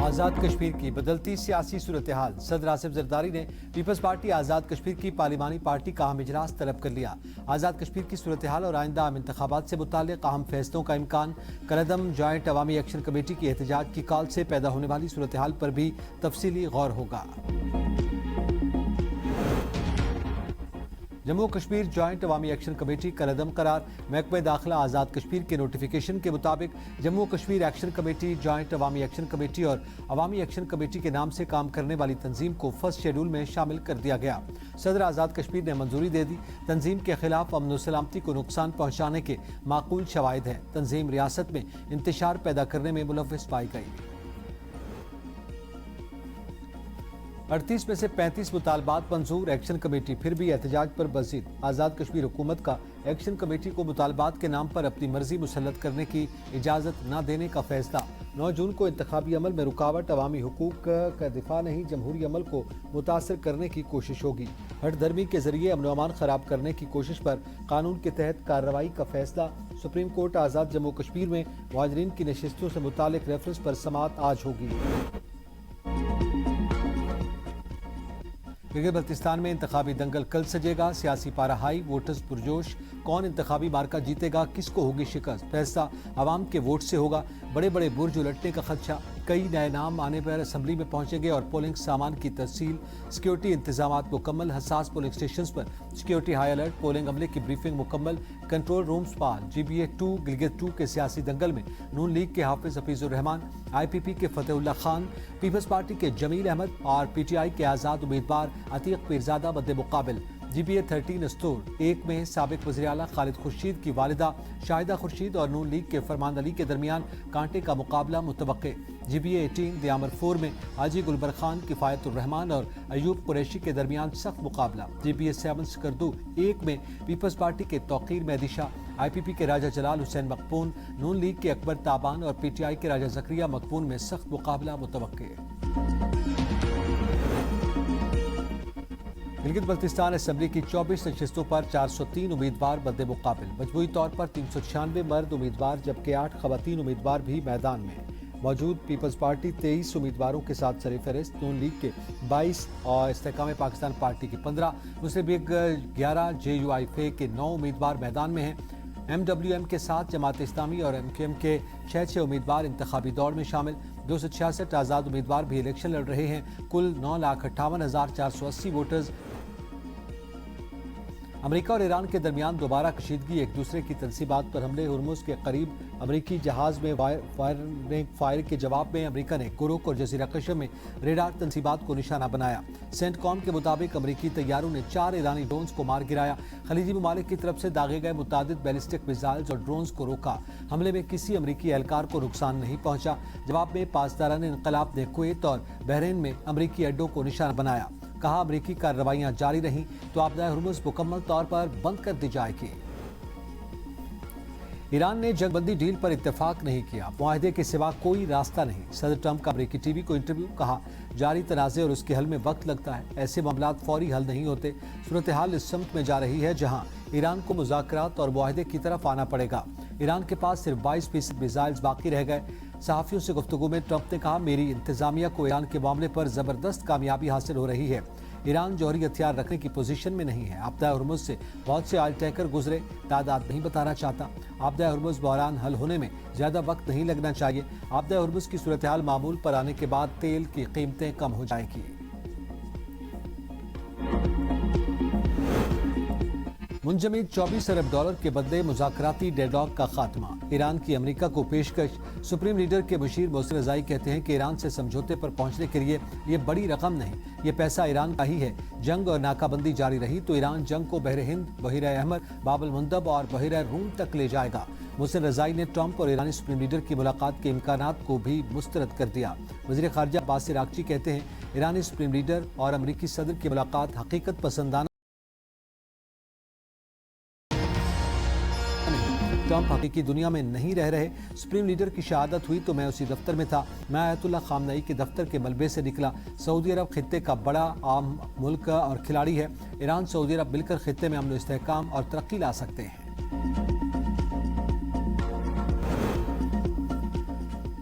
آزاد کشمیر کی بدلتی سیاسی صورتحال، صدر آصف زرداری نے پیپلز پارٹی آزاد کشمیر کی پارلیمانی پارٹی کا اہم اجلاس طلب کر لیا۔ آزاد کشمیر کی صورتحال اور آئندہ عام انتخابات سے متعلق اہم فیصلوں کا امکان، کالعدم جوائنٹ عوامی ایکشن کمیٹی کی احتجاج کی کال سے پیدا ہونے والی صورتحال پر بھی تفصیلی غور ہوگا۔ جموں کشمیر جوائنٹ عوامی ایکشن کمیٹی کالعدم قرار، محکمہ داخلہ آزاد کشمیر کے نوٹیفیکیشن کے مطابق Jammu Kashmir action committee joint عوامی ایکشن کمیٹی اور عوامی ایکشن کمیٹی کے نام سے کام کرنے والی تنظیم کو فرسٹ شیڈول میں شامل کر دیا گیا۔ صدر آزاد کشمیر نے منظوری دے دی۔ تنظیم کے خلاف امن و سلامتی کو نقصان پہنچانے کے معقول شواہد ہیں۔ تنظیم ریاست میں انتشار پیدا کرنے میں ملوث پائی گئی۔ 38 میں سے 35 مطالبات منظور، ایکشن کمیٹی پھر بھی احتجاج پر بضد۔ آزاد کشمیر حکومت کا ایکشن کمیٹی کو مطالبات کے نام پر اپنی مرضی مسلط کرنے کی اجازت نہ دینے کا فیصلہ۔ 9 جون کو انتخابی عمل میں رکاوٹ عوامی حقوق کا دفاع نہیں، جمہوری عمل کو متاثر کرنے کی کوشش ہوگی۔ ہٹ دھرمی کے ذریعے امن و امان خراب کرنے کی کوشش پر قانون کے تحت کارروائی کا فیصلہ۔ سپریم کورٹ آزاد جموں کشمیر میں مہاجرین کی نشستوں سے متعلق ریفرنس پر سماعت آج ہوگی۔ گلگت بلتستان میں انتخابی دنگل کل سجے گا، سیاسی پارا ہائی، ووٹرز پرجوش۔ کون انتخابی مارکہ جیتے گا، کس کو ہوگی شکست، فیصلہ عوام کے ووٹ سے ہوگا۔ بڑے بڑے برج الٹنے کا خدشہ، کئی نئے نام آنے پر اسمبلی میں پہنچیں گے اور پولنگ سامان کی ترسیل۔ سیکیورٹی انتظامات مکمل، حساس پولنگ اسٹیشنز پر سیکیورٹی ہائی الرٹ، پولنگ عملے کی بریفنگ مکمل، کنٹرول رومز فعال۔ GBA-2 گلگت 2 کے سیاسی دنگل میں نون لیگ کے حافظ حفیظ الرحمان، IPP کے فتح اللہ خان، پیپلز پارٹی کے جمیل احمد اور PTI کے آزاد امیدوار عتیق پیرزادہ مد مقابل۔ GBA-13 استور 1 میں سابق وزیر اعلیٰ خالد خورشید کی والدہ شاہدہ خورشید اور نون لیگ کے فرمان علی کے درمیان کانٹے کا مقابلہ متوقع۔ GBA-18 دیامر 4 میں حاجی گلبر خان، کفایت الرحمان اور ایوب قریشی کے درمیان سخت مقابلہ۔ GBA-7 سکردو 1 میں پیپلز پارٹی کے توقیر مہدی شاہ، IPP کے راجہ جلال حسین مقپون، نون لیگ کے اکبر تابان اور PTI کے راجہ زکریا مقپون میں سخت مقابلہ متوقع۔ گلگت بلتستان اسمبلی کی 24 نشستوں پر 403 امیدوار مد مقابل، مجموعی طور پر 396 مرد امیدوار جبکہ 8 خواتین امیدوار بھی میدان میں موجود۔ پیپلز پارٹی 23 امیدواروں کے ساتھ سرفہرست، نون لیگ کے 22 اور استحکام پاکستان پارٹی کے 15، مسلم لیگ 11، JUIF کے 9 امیدوار میدان میں ہیں۔ MWM کے 7، جماعت اسلامی اور MKM کے 6 امیدوار انتخابی دوڑ میں شامل۔ 266 آزاد امیدوار بھی الیکشن لڑ رہے ہیں۔ کل 9,58,480 ووٹرز۔ امریکہ اور ایران کے درمیان دوبارہ کشیدگی، ایک دوسرے کی تنصیبات پر حملے۔ ہرمز کے قریب امریکی جہاز میں فائر کے جواب میں امریکہ نے گروک اور جزیرہ قشم میں ریڈار تنصیبات کو نشانہ بنایا۔ سینٹ کام کے مطابق امریکی طیاروں نے 4 ایرانی ڈرونز کو مار گرایا۔ خلیجی ممالک کی طرف سے داغے گئے متعدد بیلسٹک میزائلز اور ڈرونز کو روکا۔ حملے میں کسی امریکی اہلکار کو نقصان نہیں پہنچا۔ جواب میں پاسداران انقلاب نے کویت اور بحرین میں امریکی اڈوں کو نشانہ بنایا۔ کہا امریکی کارروائیاں جاری رہیں تو آبدہ ہرمز مکمل طور پر بند کر دی جائے گی۔ ایران نے جنگ بندی ڈیل پر اتفاق نہیں کیا، معاہدے کے سوا کوئی راستہ نہیں۔ صدر ٹرمپ کا امریکی ٹی وی کو انٹرویو، کہا جاری تنازع اور اس کے حل میں وقت لگتا ہے، ایسے معاملات فوری حل نہیں ہوتے۔ صورتحال اس سمت میں جا رہی ہے جہاں ایران کو مذاکرات اور معاہدے کی طرف آنا پڑے گا۔ ایران کے پاس صرف 22% میزائلز باقی رہ گئے۔ صحافیوں سے گفتگو میں ٹرمپ نے کہا میری انتظامیہ کو ایران کے معاملے پر زبردست کامیابی حاصل ہو رہی ہے۔ ایران جوہری ہتھیار رکھنے کی پوزیشن میں نہیں ہے۔ آبدہ ہرمز سے بہت سے آئل ٹینکر گزرے، تعداد نہیں بتانا چاہتا۔ آبدہ ہرمز بحران حل ہونے میں زیادہ وقت نہیں لگنا چاہیے۔ آبدہ ہرمز کی صورتحال معمول پر آنے کے بعد تیل کی قیمتیں کم ہو جائیں گی۔ منجمد $24 ارب کے بدلے مذاکراتی ڈیڈ لاک کا خاتمہ، ایران کی امریکہ کو پیشکش۔ سپریم لیڈر کے مشیر محسن رضائی کہتے ہیں کہ ایران سے سمجھوتے پر پہنچنے کے لیے یہ بڑی رقم نہیں، یہ پیسہ ایران کا ہی ہے۔ جنگ اور ناکہ بندی جاری رہی تو ایران جنگ کو بحر ہند، بحیرہ احمر، باب المندب اور بحیرہ روم تک لے جائے گا۔ محسن رضائی نے ٹرمپ اور ایرانی سپریم لیڈر کی ملاقات کے امکانات کو بھی مسترد کر دیا۔ وزیر خارجہ عباس عراقچی کہتے ہیں ایرانی سپریم لیڈر اور امریکی صدر کی ملاقات حقیقت پسندانہ ٹرمپ حقیقی دنیا میں نہیں رہ رہے۔ سپریم لیڈر کی شہادت ہوئی تو میں اسی دفتر میں تھا، میں آیت اللہ خامنئی کے دفتر کے ملبے سے نکلا۔ سعودی عرب خطے کا بڑا عام ملک اور کھلاڑی ہے۔ ایران سعودی عرب مل کر خطے میں امن و استحکام اور ترقی لا سکتے ہیں۔